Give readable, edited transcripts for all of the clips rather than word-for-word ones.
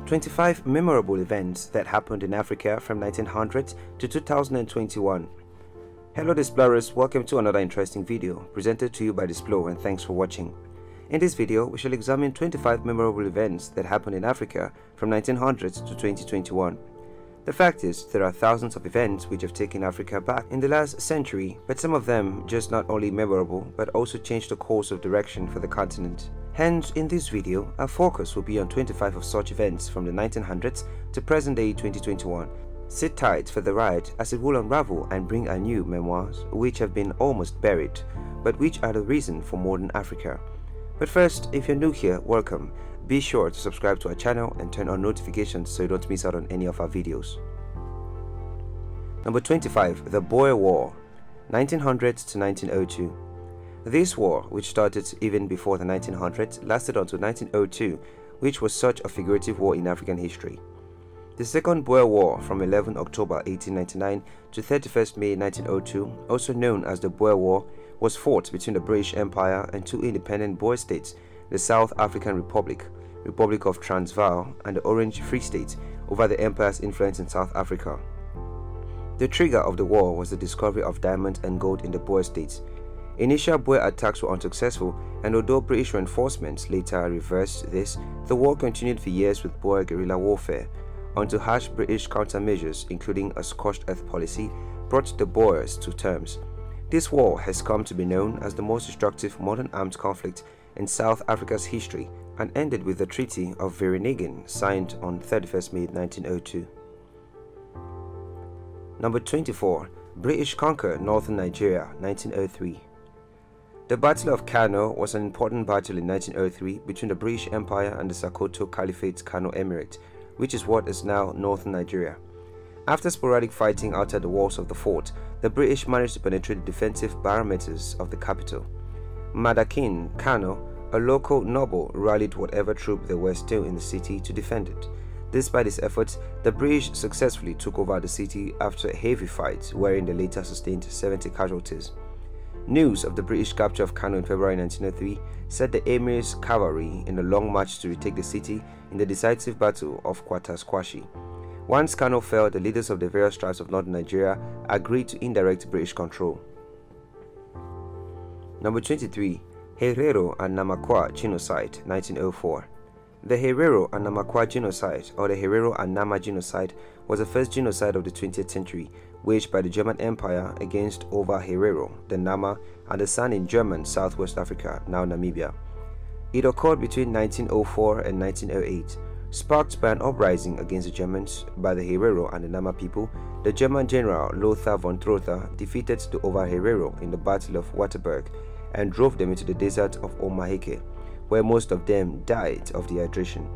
25 memorable events that happened in Africa from 1900 to 2021. Hello Displorers, welcome to another interesting video presented to you by Displore, and thanks for watching. In this video, we shall examine 25 memorable events that happened in Africa from 1900 to 2021. The fact is, there are thousands of events which have taken Africa back in the last century, but some of them just not only memorable but also changed the course of direction for the continent. Hence, in this video, our focus will be on 25 of such events from the 1900s to present day 2021. Sit tight for the ride as it will unravel and bring anew memoirs which have been almost buried, but which are the reason for modern Africa. But first, if you're new here, welcome. Be sure to subscribe to our channel and turn on notifications so you don't miss out on any of our videos. Number 25. The Boer War, 1900 to 1902. This war, which started even before the 1900s, lasted until 1902, which was such a figurative war in African history. The Second Boer War, from 11 October 1899 to 31st May 1902, also known as the Boer War, was fought between the British Empire and two independent Boer states, the South African Republic, Republic of Transvaal, and the Orange Free State, over the empire's influence in South Africa. The trigger of the war was the discovery of diamonds and gold in the Boer states. Initial Boer attacks were unsuccessful, and although British reinforcements later reversed this, the war continued for years with Boer guerrilla warfare, until harsh British countermeasures, including a scorched earth policy, brought the Boers to terms. This war has come to be known as the most destructive modern armed conflict in South Africa's history, and ended with the Treaty of Vereeniging, signed on 31st May 1902. Number 24. British conquer northern Nigeria, 1903. The Battle of Kano was an important battle in 1903 between the British Empire and the Sokoto Caliphate's Kano Emirate, which is what is now northern Nigeria. After sporadic fighting outside the walls of the fort, the British managed to penetrate the defensive barometers of the capital. Madakin Kano, a local noble, rallied whatever troop there were still in the city to defend it. Despite his efforts, the British successfully took over the city after a heavy fight, wherein they later sustained 70 casualties. News of the British capture of Kano in February 1903 set the Emir's cavalry in a long march to retake the city in the decisive battle of Kwatasquashi. Once Kano fell, the leaders of the various tribes of northern Nigeria agreed to indirect British control. Number 23. Herero and Namaqua Genocide, 1904. The Herero and Namaqua Genocide, or the Herero and Nama Genocide, was the first genocide of the 20th century, waged by the German Empire against over Herero, the Nama, and the San in German Southwest Africa, now Namibia. It occurred between 1904 and 1908. Sparked by an uprising against the Germans by the Herero and the Nama people, the German general Lothar von Trotha defeated the Over Herero in the Battle of Waterberg and drove them into the desert of Omaheke, where most of them died of dehydration.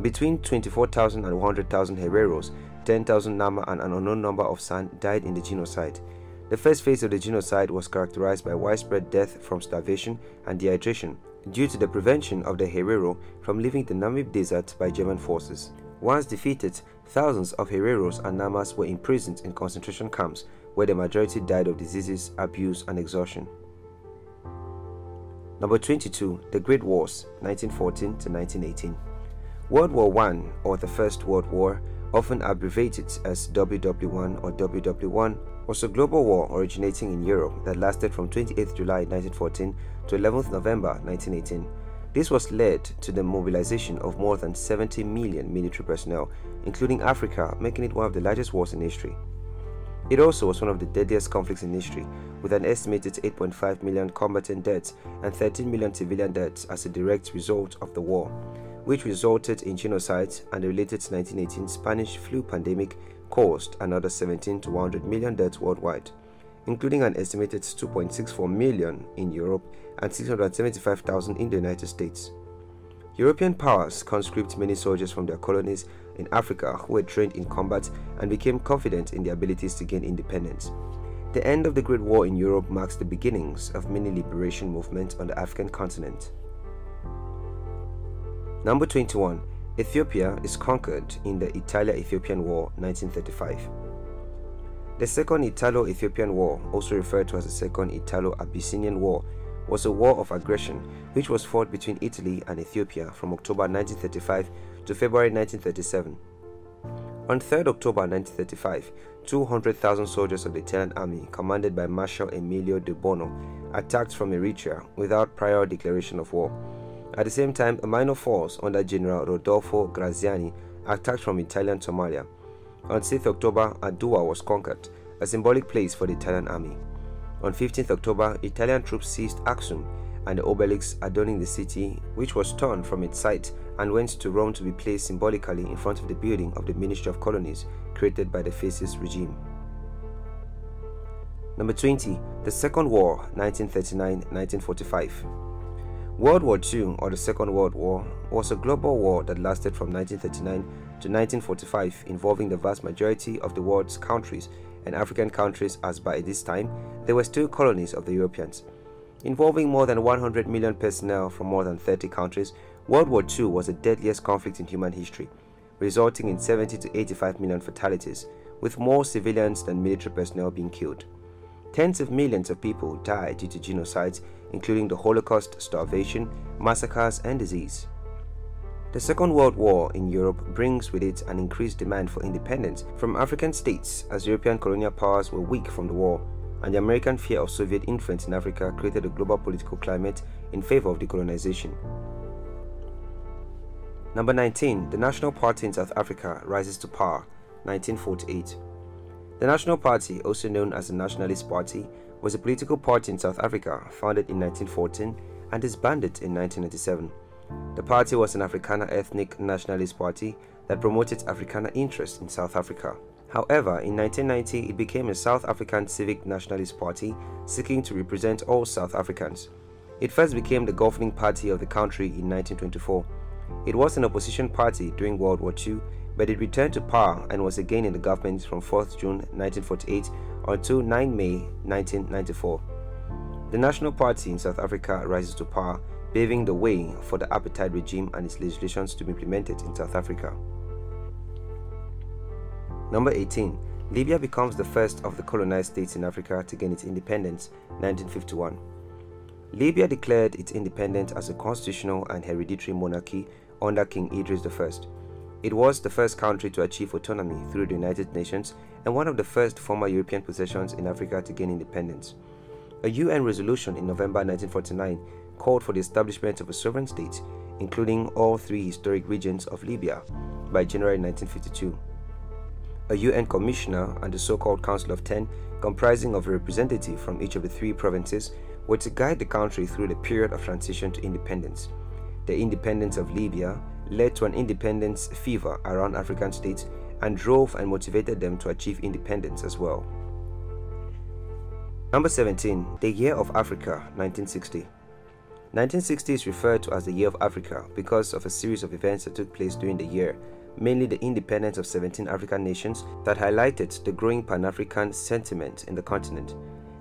Between 24,000 and 100,000 Hereros, 10,000 Nama and an unknown number of San died in the genocide. The first phase of the genocide was characterized by widespread death from starvation and dehydration due to the prevention of the Herero from leaving the Namib desert by German forces. Once defeated, thousands of Hereros and Namas were imprisoned in concentration camps, where the majority died of diseases, abuse, and exhaustion. Number 22. The Great Wars, 1914 to 1918. World War I, or the First World War, often abbreviated as WW1 or WW1, was a global war originating in Europe that lasted from 28th July 1914 to 11th November 1918. This was led to the mobilization of more than 70 million military personnel, including Africa, making it one of the largest wars in history. It also was one of the deadliest conflicts in history, with an estimated 8.5 million combatant deaths and 13 million civilian deaths as a direct result of the war, which resulted in genocide, and the related 1918 Spanish flu pandemic caused another 17 to 100 million deaths worldwide, including an estimated 2.64 million in Europe and 675,000 in the United States. European powers conscripted many soldiers from their colonies in Africa who were trained in combat and became confident in their abilities to gain independence. The end of the Great War in Europe marks the beginnings of many liberation movements on the African continent. Number 21. Ethiopia is conquered in the Italia-Ethiopian War, 1935. The Second Italo-Ethiopian War, also referred to as the Second Italo-Abyssinian War, was a war of aggression which was fought between Italy and Ethiopia from October 1935 to February 1937. On 3rd October 1935, 200,000 soldiers of the Italian army, commanded by Marshal Emilio de Bono, attacked from Eritrea without prior declaration of war. At the same time, a minor force under General Rodolfo Graziani attacked from Italian Somalia. On 6th October, Adua was conquered, a symbolic place for the Italian army. On 15th October, Italian troops seized Aksum and the obelisk adorning the city, which was torn from its site and went to Rome to be placed symbolically in front of the building of the Ministry of Colonies created by the fascist regime. Number 20. The Second War, 1939-1945. World War II, or the Second World War, was a global war that lasted from 1939 to 1945, involving the vast majority of the world's countries and African countries, as by this time they were still colonies of the Europeans. Involving more than 100 million personnel from more than 30 countries, World War II was the deadliest conflict in human history, resulting in 70 to 85 million fatalities, with more civilians than military personnel being killed. Tens of millions of people died due to genocides, including the Holocaust, starvation, massacres, and disease. The Second World War in Europe brings with it an increased demand for independence from African states, as European colonial powers were weak from the war, and the American fear of Soviet influence in Africa created a global political climate in favor of decolonization. Number 19. The National Party in South Africa rises to power, 1948. The National Party, also known as the Nationalist Party, was a political party in South Africa founded in 1914 and disbanded in 1997. The party was an Afrikaner ethnic nationalist party that promoted Afrikaner interests in South Africa. However, in 1990, it became a South African civic nationalist party seeking to represent all South Africans. It first became the governing party of the country in 1924. It was an opposition party during World War II, but it returned to power and was again in the government from 4th June 1948 until 9 May 1994. The National Party in South Africa rises to power, paving the way for the Apartheid regime and its legislations to be implemented in South Africa. Number 18. Libya becomes the first of the colonized states in Africa to gain its independence, 1951. Libya declared its independence as a constitutional and hereditary monarchy under King Idris I. It was the first country to achieve autonomy through the United Nations and one of the first former European possessions in Africa to gain independence. A UN resolution in November 1949 called for the establishment of a sovereign state, including all three historic regions of Libya, by January 1952. A UN commissioner and the so-called Council of 10, comprising of a representative from each of the three provinces, were to guide the country through the period of transition to independence. The independence of Libya led to an independence fever around African states and drove and motivated them to achieve independence as well. Number 17. The Year of Africa, 1960. 1960 is referred to as the Year of Africa because of a series of events that took place during the year, mainly the independence of 17 African nations that highlighted the growing Pan-African sentiment in the continent.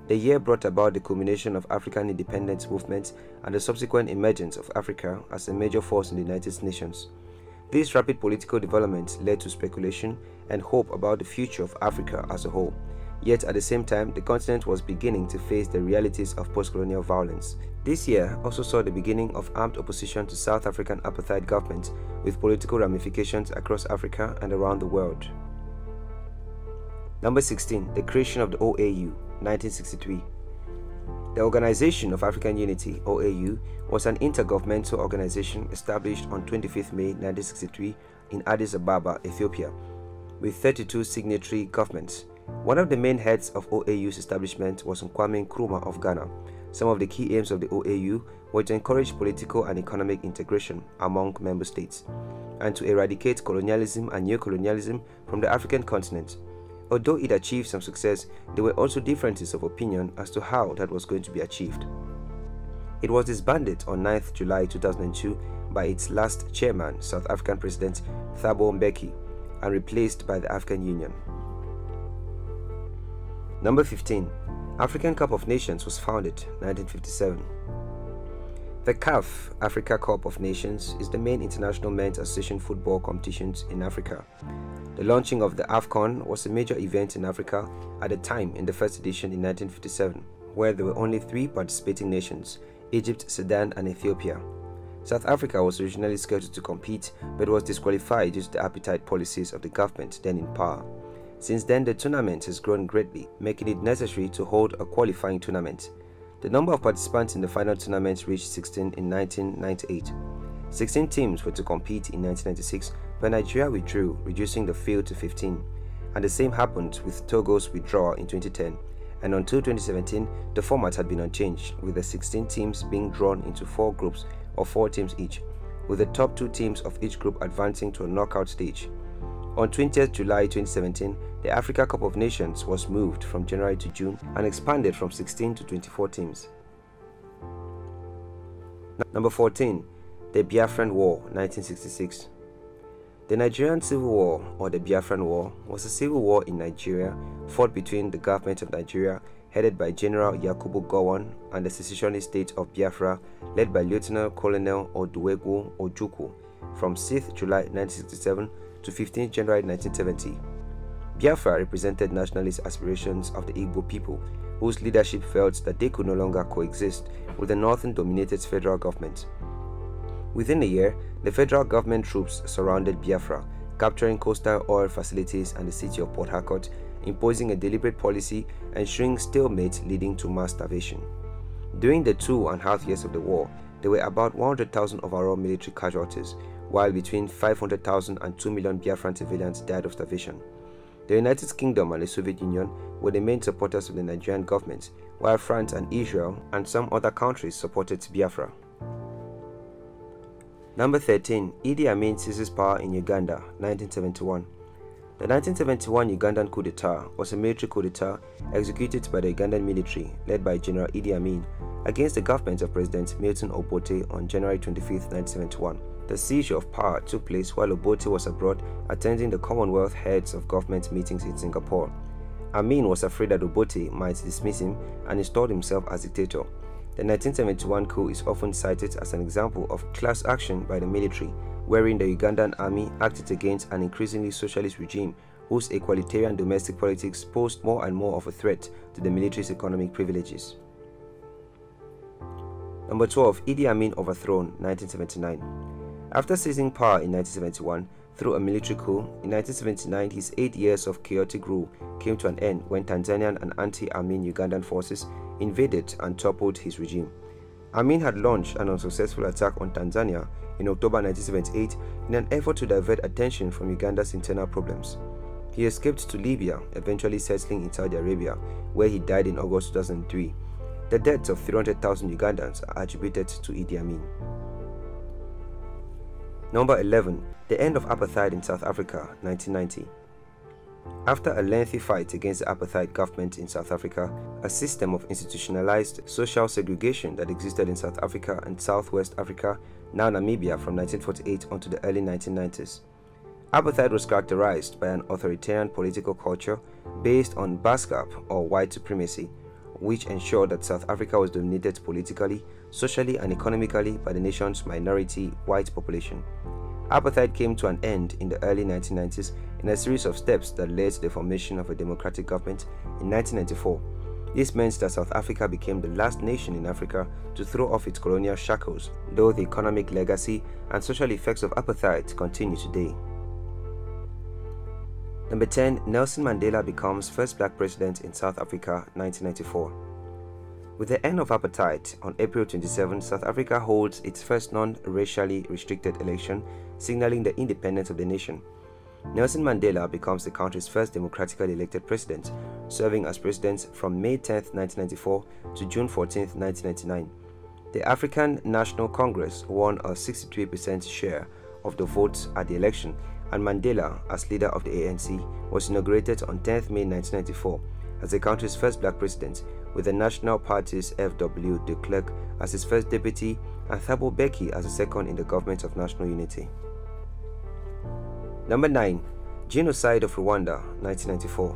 The year brought about the culmination of African independence movements and the subsequent emergence of Africa as a major force in the United Nations. These rapid political developments led to speculation and hope about the future of Africa as a whole. Yet at the same time, the continent was beginning to face the realities of post-colonial violence. This year also saw the beginning of armed opposition to South African apartheid government, with political ramifications across Africa and around the world. Number 16. The creation of the OAU, 1963. The Organization of African Unity, OAU, was an intergovernmental organization established on 25th May 1963 in Addis Ababa, Ethiopia, with 32 signatory governments. One of the main heads of OAU's establishment was Kwame Nkrumah of Ghana. Some of the key aims of the OAU were to encourage political and economic integration among member states, and to eradicate colonialism and neocolonialism from the African continent. Although it achieved some success, there were also differences of opinion as to how that was going to be achieved. It was disbanded on 9th July 2002 by its last chairman, South African President Thabo Mbeki, and replaced by the African Union. Number 15. African Cup of Nations was founded, 1957. The CAF, Africa Cup of Nations, is the main international men's association football competitions in Africa. The launching of the AFCON was a major event in Africa at the time in the first edition in 1957, where there were only 3 participating nations, Egypt, Sudan, and Ethiopia. South Africa was originally scheduled to compete but was disqualified due to the apartheid policies of the government then in power. Since then, the tournament has grown greatly, making it necessary to hold a qualifying tournament. The number of participants in the final tournament reached 16 in 1998. 16 teams were to compete in 1996, but Nigeria withdrew, reducing the field to 15. And the same happened with Togo's withdrawal in 2010. And until 2017, the format had been unchanged, with the 16 teams being drawn into 4 groups of 4 teams each, with the top 2 teams of each group advancing to a knockout stage. On 20th July 2017, the Africa Cup of Nations was moved from January to June and expanded from 16 to 24 teams. Number 14. The Biafran War, 1966. The Nigerian Civil War, or the Biafran War, was a civil war in Nigeria fought between the government of Nigeria, headed by General Yakubu Gowon, and the secessionist state of Biafra, led by Lieutenant Colonel Oduwegu Ojukwu, from 6th July 1967 to 15th January 1970. Biafra represented nationalist aspirations of the Igbo people, whose leadership felt that they could no longer coexist with the northern-dominated federal government. Within a year, the federal government troops surrounded Biafra, capturing coastal oil facilities and the city of Port Harcourt, imposing a deliberate policy ensuring stalemate leading to mass starvation. During the 2.5 years of the war, there were about 100,000 overall military casualties, while between 500,000 and 2 million Biafran civilians died of starvation. The United Kingdom and the Soviet Union were the main supporters of the Nigerian government, while France and Israel and some other countries supported Biafra. Number 13. Idi Amin seizes power in Uganda, 1971. The 1971 Ugandan coup d'etat was a military coup d'etat executed by the Ugandan military, led by General Idi Amin, against the government of President Milton Obote on January 25, 1971. The seizure of power took place while Obote was abroad attending the Commonwealth Heads of Government meetings in Singapore. Amin was afraid that Obote might dismiss him and installed himself as dictator. The 1971 coup is often cited as an example of class action by the military, wherein the Ugandan army acted against an increasingly socialist regime whose equalitarian domestic politics posed more and more of a threat to the military's economic privileges. Number 12. Idi Amin Overthrown, 1979. After seizing power in 1971 through a military coup, in 1979 his 8 years of chaotic rule came to an end when Tanzanian and anti-Amin Ugandan forces invaded and toppled his regime. Amin had launched an unsuccessful attack on Tanzania in October 1978 in an effort to divert attention from Uganda's internal problems. He escaped to Libya, eventually settling in Saudi Arabia, where he died in August 2003. The deaths of 300,000 Ugandans are attributed to Idi Amin. Number 11. The end of apartheid in South Africa, 1990. After a lengthy fight against the apartheid government in South Africa, a system of institutionalized social segregation that existed in South Africa and Southwest Africa, now Namibia, from 1948 onto the early 1990s. Apartheid was characterized by an authoritarian political culture based on Baskap or white supremacy, which ensured that South Africa was dominated politically, socially and economically by the nation's minority white population. Apartheid came to an end in the early 1990s in a series of steps that led to the formation of a democratic government in 1994. This meant that South Africa became the last nation in Africa to throw off its colonial shackles, though the economic legacy and social effects of apartheid continue today. Number 10. Nelson Mandela becomes first black president in South Africa, 1994. With the end of apartheid, on April 27, South Africa holds its first non-racially restricted election, signaling the independence of the nation. Nelson Mandela becomes the country's first democratically elected president, serving as president from May 10, 1994 to June 14, 1999. The African National Congress won a 63% share of the votes at the election, and Mandela, as leader of the ANC, was inaugurated on 10th May 1994 as the country's first black president, with the National Party's F.W. de Klerk as his first deputy and Thabo Mbeki as the second in the government of national unity. Number 9. Genocide of Rwanda, 1994.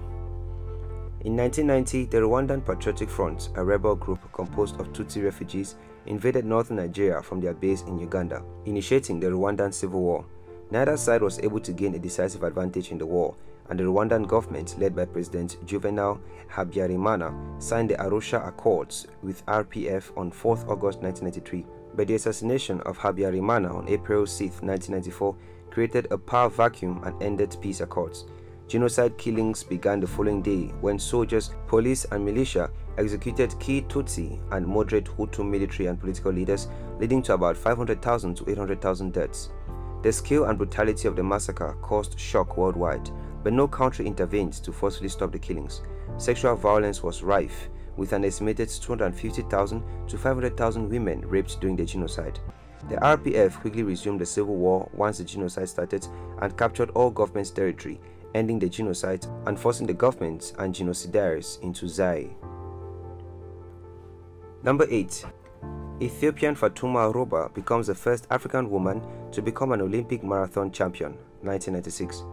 In 1990, the Rwandan Patriotic Front, a rebel group composed of Tutsi refugees, invaded northern Nigeria from their base in Uganda, initiating the Rwandan Civil War. Neither side was able to gain a decisive advantage in the war, and the Rwandan government, led by President Juvenal Habyarimana, signed the Arusha Accords with RPF on 4th August 1993. But the assassination of Habyarimana on April 6, 1994, created a power vacuum and ended peace accords. Genocide killings began the following day when soldiers, police, and militia executed key Tutsi and moderate Hutu military and political leaders, leading to about 500,000 to 800,000 deaths. The scale and brutality of the massacre caused shock worldwide, but no country intervened to forcefully stop the killings. Sexual violence was rife, with an estimated 250,000 to 500,000 women raped during the genocide. The RPF quickly resumed the civil war once the genocide started and captured all government's territory, ending the genocide and forcing the government and genocidaries into Zaire. Number 8. Ethiopian Fatuma Roba becomes the first African woman to become an Olympic marathon champion, 1996.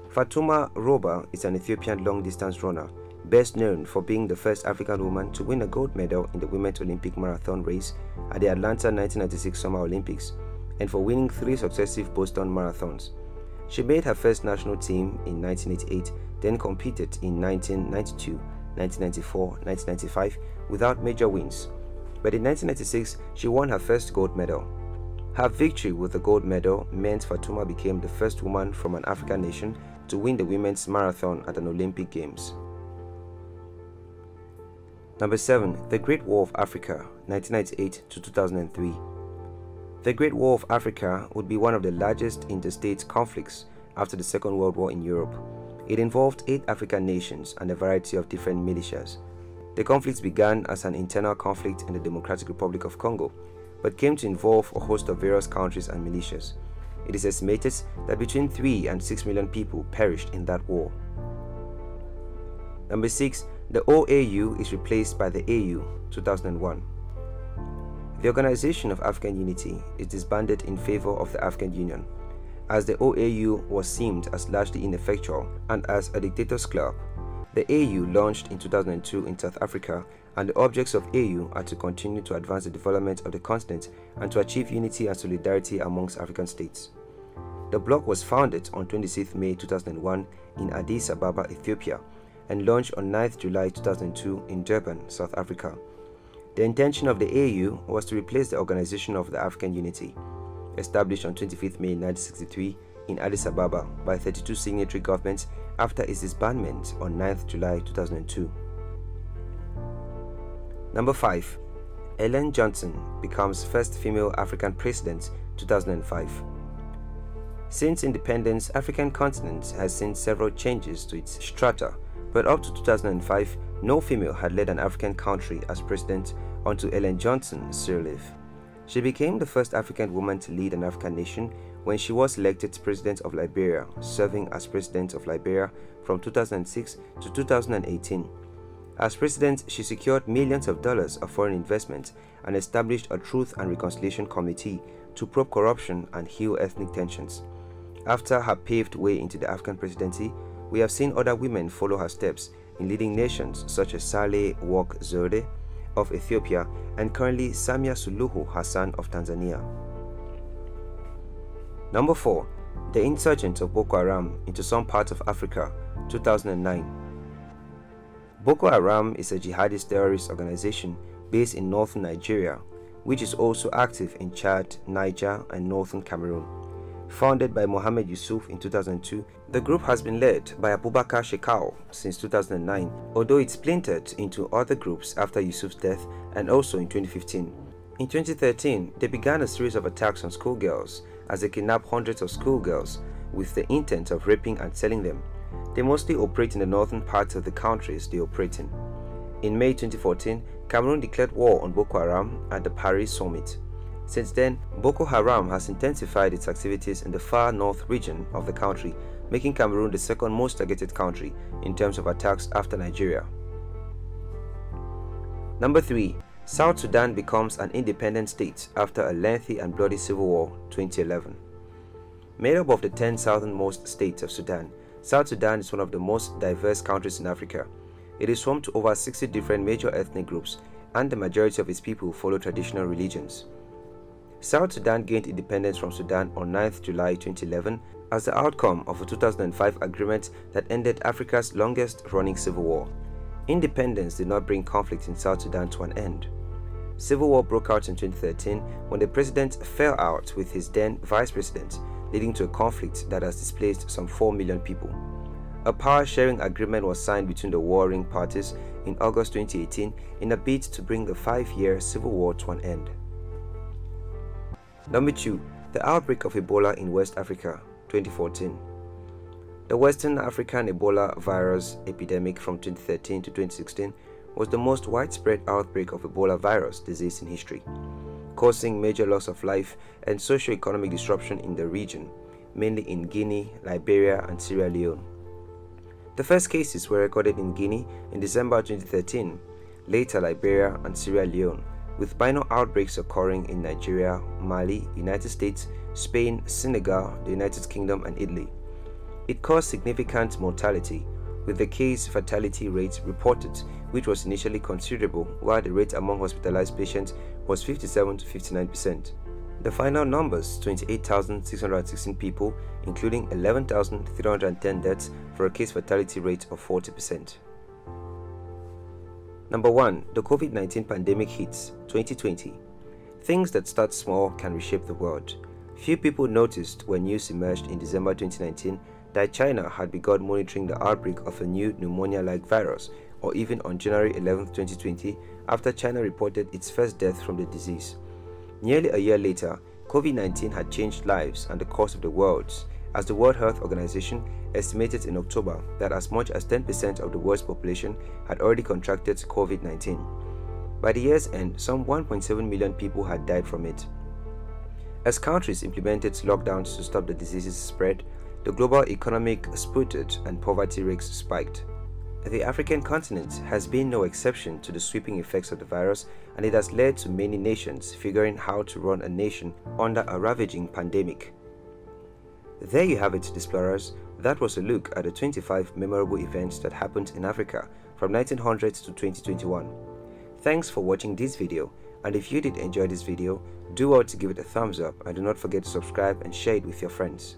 Fatuma Roba is an Ethiopian long-distance runner, best known for being the first African woman to win a gold medal in the Women's Olympic Marathon race at the Atlanta 1996 Summer Olympics, and for winning 3 successive Boston marathons. She made her first national team in 1988, then competed in 1992, 1994, 1995 without major wins. But in 1996, she won her first gold medal. Her victory with the gold medal meant Fatuma became the first woman from an African nation to win the women's marathon at an Olympic Games. Number 7. The Great War of Africa, 1998 to 2003. The Great War of Africa would be one of the largest interstate conflicts after the Second World War in Europe. It involved 8 African nations and a variety of different militias. The conflict began as an internal conflict in the Democratic Republic of Congo, but came to involve a host of various countries and militias. It is estimated that between 3 and 6 million people perished in that war. Number 6. The OAU is replaced by the AU, 2001. The Organization of African Unity is disbanded in favor of the African Union, as the OAU was seen as largely ineffectual and as a dictator's club. The AU launched in 2002 in South Africa, and the objects of AU are to continue to advance the development of the continent and to achieve unity and solidarity amongst African states. The bloc was founded on 26 May 2001 in Addis Ababa, Ethiopia, and launched on 9 July 2002 in Durban, South Africa. The intention of the AU was to replace the Organization of the African Unity, established on 25 May 1963 in Addis Ababa by 32 signatory governments after its disbandment on 9 July 2002. Number 5. Ellen Johnson becomes first female African president, 2005. Since independence, African continent has seen several changes to its strata, but up to 2005, no female had led an African country as president until Ellen Johnson Sirleaf. She became the first African woman to lead an African nation when she was elected President of Liberia, serving as President of Liberia from 2006 to 2018. As President, she secured millions of dollars of foreign investment and established a Truth and Reconciliation Committee to probe corruption and heal ethnic tensions. After her paved way into the African presidency, we have seen other women follow her steps in leading nations such as Saleh Work Zewde of Ethiopia and currently Samia Suluhu Hassan of Tanzania. Number 4. The insurgents of Boko Haram into some parts of Africa, 2009. Boko Haram is a jihadist terrorist organization based in northern Nigeria, which is also active in Chad, Niger, and northern Cameroon. Founded by Mohammed Yusuf in 2002, the group has been led by Abubakar Shekau since 2009, although it splintered into other groups after Yusuf's death and also in 2015. In 2013, they began a series of attacks on schoolgirls as they kidnapped hundreds of schoolgirls with the intent of raping and selling them. They mostly operate in the northern parts of the countries they operate in. In May 2014, Cameroon declared war on Boko Haram at the Paris summit. Since then, Boko Haram has intensified its activities in the far north region of the country, making Cameroon the second most targeted country in terms of attacks after Nigeria. Number 3. South Sudan becomes an independent state after a lengthy and bloody civil war, 2011. Made up of the 10 southernmost states of Sudan, South Sudan is one of the most diverse countries in Africa. It is home to over 60 different major ethnic groups, and the majority of its people follow traditional religions. South Sudan gained independence from Sudan on 9 July 2011 as the outcome of a 2005 agreement that ended Africa's longest-running civil war. Independence did not bring conflict in South Sudan to an end. Civil war broke out in 2013 when the president fell out with his then vice president, leading to a conflict that has displaced some 4 million people. A power-sharing agreement was signed between the warring parties in August 2018 in a bid to bring the 5-year civil war to an end. Number 2. The outbreak of Ebola in West Africa, 2014. The Western African Ebola virus epidemic from 2013 to 2016 was the most widespread outbreak of Ebola virus disease in history, causing major loss of life and socio-economic disruption in the region, mainly in Guinea, Liberia, and Sierra Leone. The first cases were recorded in Guinea in December 2013, later Liberia and Sierra Leone, with minor outbreaks occurring in Nigeria, Mali, United States, Spain, Senegal, the United Kingdom, and Italy. It caused significant mortality, with the case fatality rate reported, which was initially considerable, while the rate among hospitalized patients was 57 to 59%. The final numbers, 28,616 people, including 11,310 deaths, for a case fatality rate of 40%. Number 1. The COVID-19 pandemic hits, 2020. Things that start small can reshape the world. Few people noticed when news emerged in December 2019 that China had begun monitoring the outbreak of a new pneumonia-like virus, or even on January 11, 2020, after China reported its first death from the disease. Nearly a year later, COVID-19 had changed lives and the course of the world, as the World Health Organization estimated in October that as much as 10% of the world's population had already contracted COVID-19. By the year's end, some 1.7 million people had died from it. As countries implemented lockdowns to stop the disease's spread, the global economic sputtered and poverty rates spiked. The African continent has been no exception to the sweeping effects of the virus, and it has led to many nations figuring how to run a nation under a ravaging pandemic. There you have it, explorers. That was a look at the 25 memorable events that happened in Africa from 1900 to 2021. Thanks for watching this video, and if you did enjoy this video, do well to give it a thumbs up and do not forget to subscribe and share it with your friends.